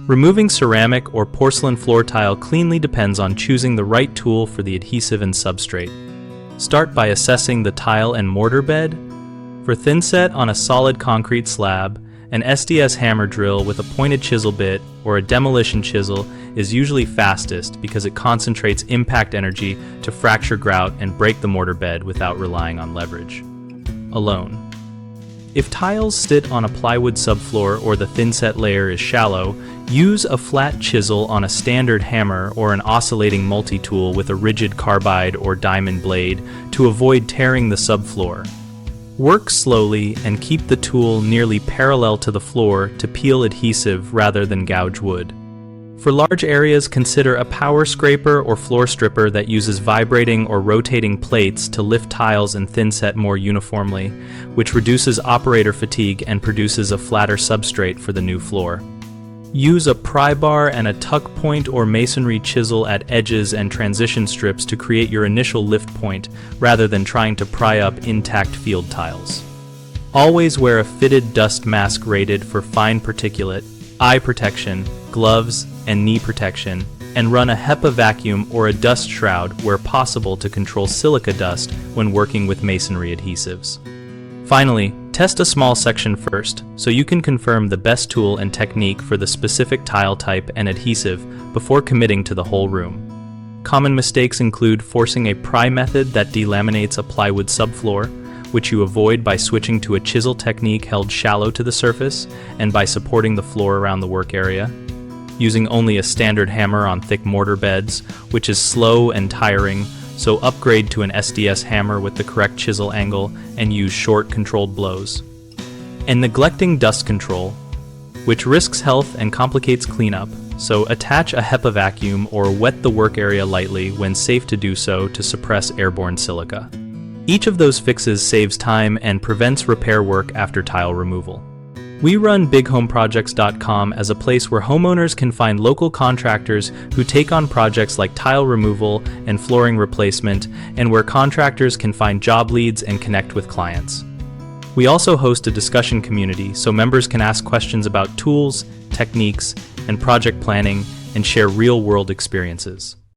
Removing ceramic or porcelain floor tile cleanly depends on choosing the right tool for the adhesive and substrate. Start by assessing the tile and mortar bed. For thinset on a solid concrete slab, an SDS hammer drill with a pointed chisel bit or a demolition chisel is usually fastest because it concentrates impact energy to fracture grout and break the mortar bed without relying on leverage alone. If tiles sit on a plywood subfloor or the thinset layer is shallow, use a flat chisel on a standard hammer or an oscillating multi-tool with a rigid carbide or diamond blade to avoid tearing the subfloor. Work slowly and keep the tool nearly parallel to the floor to peel adhesive rather than gouge wood. For large areas, consider a power scraper or floor stripper that uses vibrating or rotating plates to lift tiles and thinset more uniformly, which reduces operator fatigue and produces a flatter substrate for the new floor. Use a pry bar and a tuck point or masonry chisel at edges and transition strips to create your initial lift point rather than trying to pry up intact field tiles. Always wear a fitted dust mask rated for fine particulate, eye protection, gloves, and knee protection, and run a HEPA vacuum or a dust shroud where possible to control silica dust when working with masonry adhesives. Finally, test a small section first so you can confirm the best tool and technique for the specific tile type and adhesive before committing to the whole room. Common mistakes include forcing a pry method that delaminates a plywood subfloor, which you avoid by switching to a chisel technique held shallow to the surface and by supporting the floor around the work area. Using only a standard hammer on thick mortar beds, which is slow and tiring, so upgrade to an SDS hammer with the correct chisel angle and use short, controlled blows. And neglecting dust control, which risks health and complicates cleanup, so attach a HEPA vacuum or wet the work area lightly when safe to do so to suppress airborne silica. Each of those fixes saves time and prevents repair work after tile removal. We run BigHomeProjects.com as a place where homeowners can find local contractors who take on projects like tile removal and flooring replacement, and where contractors can find job leads and connect with clients. We also host a discussion community so members can ask questions about tools, techniques, and project planning and share real-world experiences.